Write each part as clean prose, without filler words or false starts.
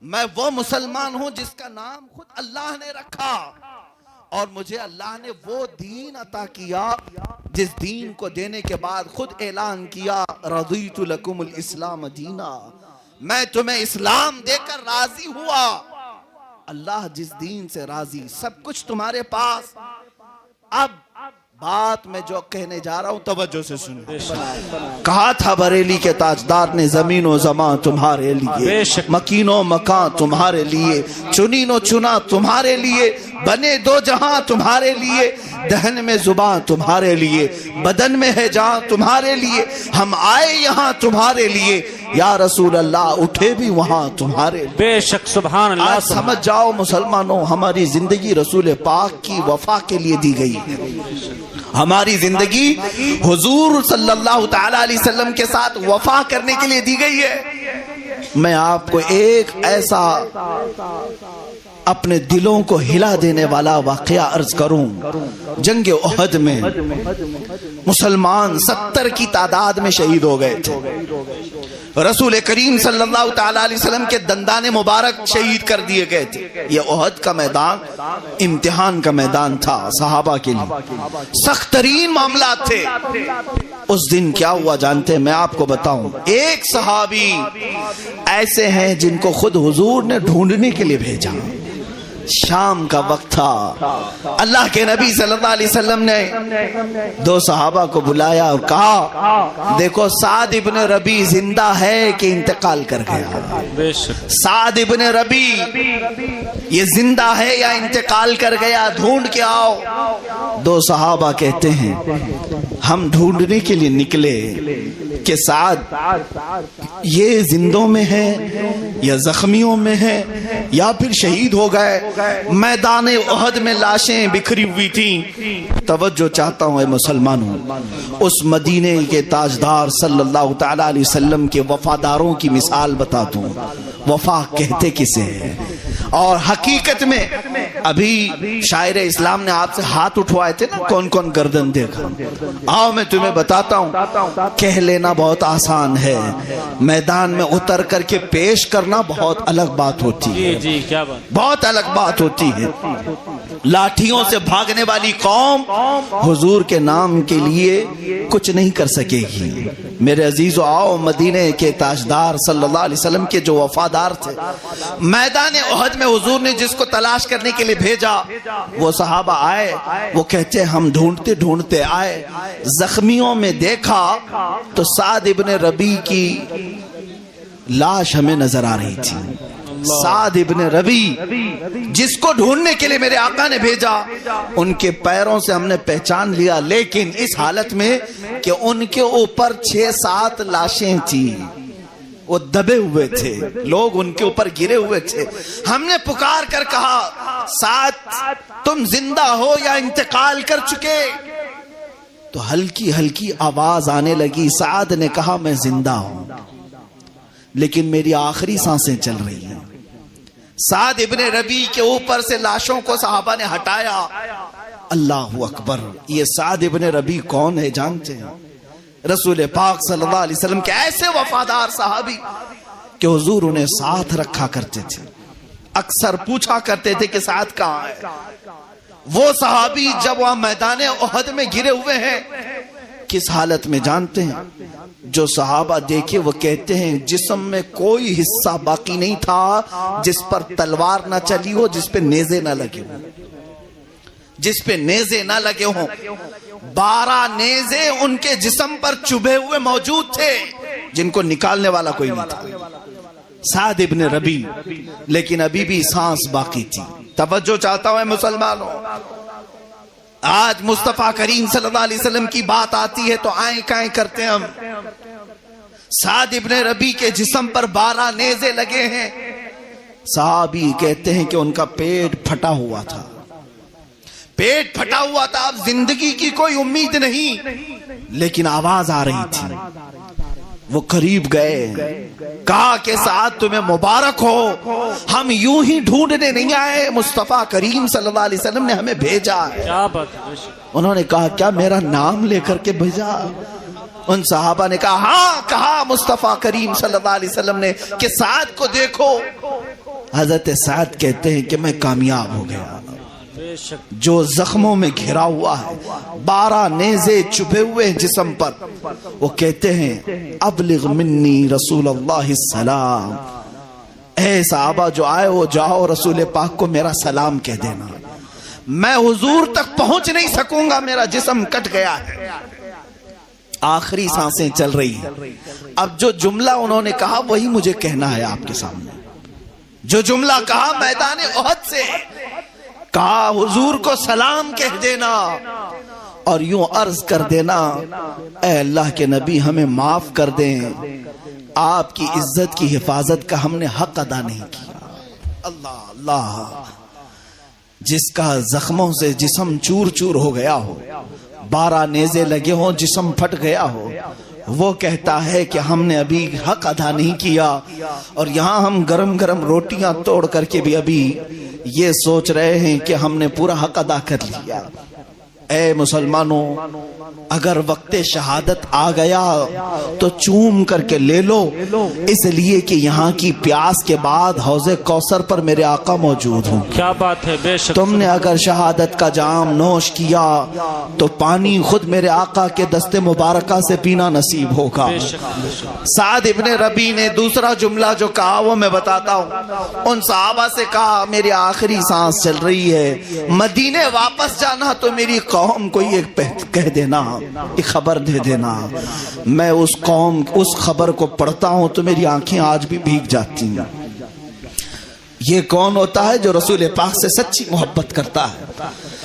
میں وہ مسلمان ہوں جس کا نام خود اللہ نے رکھا، اور مجھے اللہ نے وہ دین عطا کیا جس دین کو دینے کے بعد خود اعلان کیا رضیت لکم الاسلام دینا، میں تمہیں اسلام دے کر راضی ہوا۔ اللہ جس دین سے راضی، سب کچھ تمہارے پاس۔ اب بات میں جو کہنے جا رہا ہوں توجہ سے سنو۔ کہا تھا بریلی کے تاجدار نے زمین و زمان تمہارے لیے، مکین و مکان تمہارے لیے، چنین و چنا تمہارے لیے، بنے دو جہاں تمہارے لیے، دہن میں زبان تمہارے لیے، بدن میں ہے جان تمہارے لیے، ہم آئے یہاں تمہارے لیے، یا رسول اللہ اٹھے بھی وہاں تمہارے لیے۔ بے شک سبحان اللہ۔ آج سمجھ جاؤ مسلمانوں، ہماری زندگی رسول پاک کی وفا کے لیے دی گئی ہے۔ ہماری زندگی حضور صلی اللہ تعالی علیہ وسلم کے ساتھ وفا کرنے کے لیے دی گئی ہے۔ میں آپ کو ایک ایسا اپنے دلوں کو ہلا دینے والا واقعہ عرض کروں۔ جنگ احد میں مسلمان 70 کی تعداد میں شہید ہو گئے تھے۔ رسول کریم صلی اللہ تعالی علیہ وسلم کے دندان مبارک شہید کر دیے گئے تھے۔ یہ احد کا میدان امتحان کا میدان تھا صحابہ کے لیے، سخت ترین معاملات تھے۔ اس دن کیا ہوا جانتے ہیں؟ میں آپ کو بتاؤں۔ ایک صحابی ایسے ہیں جن کو خود حضور نے ڈھونڈنے کے لیے بھیجا۔ شام کا وقت تھا، اللہ کے نبی صلی اللہ علیہ وسلم نے 2 صحابہ کو بلایا اور کہا دیکھو سعد ابن ربی زندہ ہے کہ انتقال کر گیا؟ سعد ابن ربی یہ زندہ ہے یا انتقال کر گیا؟ ڈھونڈ کے آؤ۔ 2 صحابہ کہتے ہیں ہم ڈھونڈنے کے لیے نکلے کہ سعد یہ زندوں میں ہے یا زخمیوں میں ہے یا پھر شہید ہو گئے۔ میدان احد میں لاشیں بکھری ہوئی تھیں۔ توجہ چاہتا ہوں اے مسلمانوں، اس مدینے کے تاجدار صلی اللہ تعالی علیہ وسلم کے وفاداروں کی مثال بتا دوں۔ وفا کہتے کسے ہیں؟ اور حقیقت میں ابھی شاعر اسلام نے آپ سے ہاتھ اٹھوائے تھے نا، کون کون گردن دیکھا؟ آؤ میں تمہیں بتاتا ہوں۔ کہہ لینا بہت آسان ہے، میدان میں اتر کر کے پیش کرنا بہت الگ بات ہوتی ہے۔ جی کیا بات، بہت الگ بات ہوتی ہے۔ لاٹھیوں سے بھاگنے والی قوم حضور کے نام کے لیے کچھ نہیں کر سکے گی۔ میرے عزیزو آؤ، مدینے کے تاجدار صلی اللہ علیہ وسلم کے جو وفادار تھے، میدان احد میں حضور نے جس کو تلاش کرنے کے لیے بھیجا، وہ صحابہ آئے، وہ کہتے ہم ڈھونڈتے ڈھونڈتے آئے، زخمیوں میں دیکھا تو سعد ابن ربی کی لاش ہمیں نظر آ رہی تھی۔ سعد ابن ربی جس کو ڈھونڈنے کے لیے میرے آقا نے بھیجا، ان کے پیروں سے ہم نے پہچان لیا، لیکن اس حالت میں کہ ان کے اوپر 6-7 لاشیں تھیں، وہ دبے ہوئے تھے، لوگ ان کے اوپر گرے ہوئے تھے۔ ہم نے پکار کر کہا سعد تم زندہ ہو یا انتقال کر چکے؟ تو ہلکی ہلکی آواز آنے لگی۔ سعد نے کہا میں زندہ ہوں لیکن میری آخری سانسیں چل رہی ہیں۔ سعد ابن ربی کے اوپر سے لاشوں کو صحابہ نے ہٹایا۔ اللہ اکبر، یہ سعد ابن ربی کون ہے جانتے ہیں؟ رسول پاک صلی اللہ علیہ وسلم کے ایسے وفادار صحابی کہ حضور انہیں ساتھ رکھا کرتے تھے، اکثر پوچھا کرتے تھے کہ سعد کہاں ہے۔ وہ صحابی جب وہاں میدان احد میں گرے ہوئے ہیں، کس حالت میں جانتے ہیں؟ جو صحابہ دیکھے وہ کہتے ہیں جسم میں کوئی حصہ باقی نہیں تھا جس پر تلوار نہ چلی ہو، جس پہ نیزے نہ لگے ہوں، جس پہ نیزے نہ لگے ہوں۔ 12 نیزے ان کے جسم پر چبھے ہوئے موجود تھے جن کو نکالنے والا کوئی نہیں تھا، سعد ابن ربی، لیکن ابھی بھی سانس باقی تھی۔ توجہ چاہتا ہوں مسلمانوں، آج مصطفیٰ کریم صلی اللہ علیہ وسلم کی بات آتی ہے تو آئیں کائیں کرتے ہم۔ سعد ابن ربی کے جسم پر 12 نیزے لگے ہیں۔ صحابی کہتے ہیں کہ ان کا پیٹ پھٹا ہوا تھا، پیٹ پھٹا ہوا تھا، اب زندگی کی کوئی امید نہیں، لیکن آواز آ رہی تھی۔ وہ قریب گئے، کہا کہ سعد تمہیں مبارک ہو، ہم یوں ہی ڈھونڈنے نہیں آئے، مصطفیٰ کریم صلی اللہ علیہ وسلم نے ہمیں بھیجا ہے۔ انہوں نے کہا کیا میرا نام لے کر کے بھیجا؟ ان صحابہ نے کہا ہاں کہا مصطفیٰ کریم صلی اللہ علیہ وسلم نے کہ سعد کو دیکھو. حضرت سعد کہتے ہیں کہ میں کامیاب ہو گیا. جو زخموں میں گھرا ہوا ہے, 12 نیزے چبھے ہوئے ہیں جسم پر, وہ کہتے ہیں ابلغ منی رسول اللہ السلام. اے صحابہ جو آئے ہو جاؤ رسول پاک کو میرا سلام کہہ دینا. میں حضور تک پہنچ نہیں سکوں گا, میرا جسم کٹ گیا ہے. آخری سانسیں چل رہی ہیں. اب جو جملہ انہوں نے کہا وہی مجھے کہنا ہے آپ کے سامنے. جو جملہ کہا میدان احد سے, کہا حضور کو سلام کہہ دینا اور یوں عرض کر دینا اے اللہ کے نبی ہمیں معاف کر دیں, آپ کی عزت کی حفاظت کا ہم نے حق ادا نہیں کیا. اللہ اللہ, جس کا زخموں سے جسم چور چور ہو گیا ہو, 12 نیزے لگے ہوں, جسم پھٹ گیا ہو, وہ کہتا ہے کہ ہم نے ابھی حق ادا نہیں کیا. اور یہاں ہم گرم گرم روٹیاں توڑ کر کے بھی ابھی یہ سوچ رہے ہیں کہ ہم نے پورا حق ادا کر لیا. اے مسلمانوں, اگر وقت شہادت آ گیا تو چوم کر کے لے لو, اس لیے کہ یہاں کی پیاس کے بعد حوض کوثر پر میرے آقا موجود ہوں. کیا بات ہے, بے شک. تم نے اگر شہادت کا جام نوش کیا تو پانی خود میرے آقا کے دست مبارکہ سے پینا نصیب ہوگا. سعد ابن ربی نے دوسرا جملہ جو کہا وہ میں بتاتا ہوں. ان صحابہ سے کہا میری آخری سانس چل رہی ہے, مدینے واپس جانا تو میری قوم کو یہ کہہ دینا, یہ خبر دے دینا. میں اس قوم اس خبر کو پڑھتا ہوں تو میری آنکھیں آج بھی بھیگ جاتی ہیں. یہ کون ہوتا ہے جو رسول پاک سے سچی محبت کرتا ہے.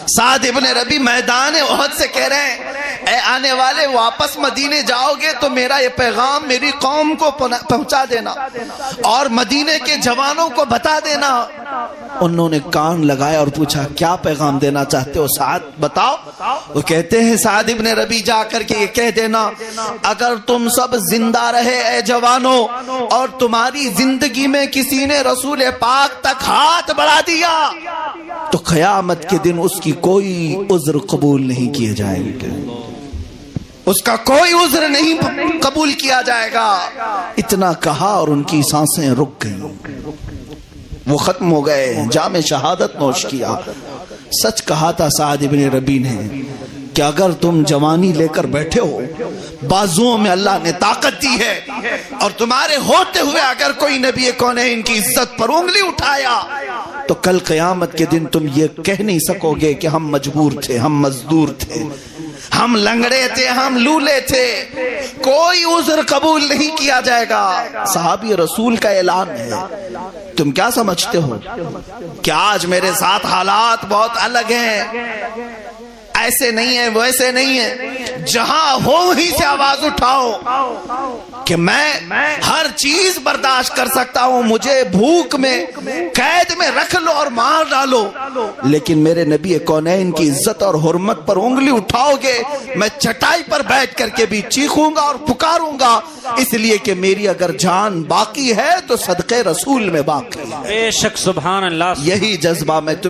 سعد ابن ربی میدان احد سے کہہ رہے ہیں اے آنے والے, واپس مدینے جاؤ گے تو میرا یہ پیغام میری قوم کو پہنچا دینا اور مدینے کے جوانوں کو بتا دینا. انہوں نے کان لگایا اور پوچھا کیا پیغام دینا چاہتے ہو سعد, بتاؤ. وہ کہتے ہیں سعد ابن ربی جا کر کے یہ کہہ دینا اگر تم سب زندہ رہے اے جوانوں اور تمہاری زندگی میں کسی نے رسول پاک تک ہاتھ بڑھا دیا تو قیامت کے دن اس کی کوئی عذر قبول نہیں کیے جائیں گے, اس کا کوئی عذر نہیں قبول کیا جائے گا. اتنا کہا اور ان کی سانسیں رک گئیں, وہ ختم ہو گئے, جام شہادت نوش کیا. سچ کہا تھا سعد ابن ربی نے کہ اگر تم جوانی لے کر بیٹھے ہو, بازوؤں میں اللہ نے طاقت دی ہے, اور تمہارے ہوتے ہوئے اگر کوئی نبی کونین کی عزت پر انگلی اٹھایا تو کل قیامت کے دن تم یہ کہہ نہیں سکو گے کہ ہم مجبور تھے, ہم مزدور تھے, ہم لنگڑے تھے, ہم لولے تھے. کوئی عذر قبول نہیں کیا جائے گا. صحابی رسول کا اعلان ہے. تم کیا سمجھتے ہو کہ آج میرے ساتھ حالات بہت الگ ہیں, ایسے نہیں ہے ویسے نہیں ہے. جہاں ہو وہیں سے آواز اٹھاؤ کہ میں ہر چیز برداشت کر سکتا ہوں, مجھے بھوک میں قید میں رکھ لو اور مار ڈالو, لیکن میرے نبی کونین کی عزت اور حرمت پر انگلی اٹھاؤ گے میں چٹائی پر بیٹھ کر کے بھی چیخوں گا اور پکاروں گا, اس لیے کہ میری اگر جان باقی ہے تو صدقے رسول میں باقی ہے. بے شک, سبحان اللہ. یہی جذبہ میں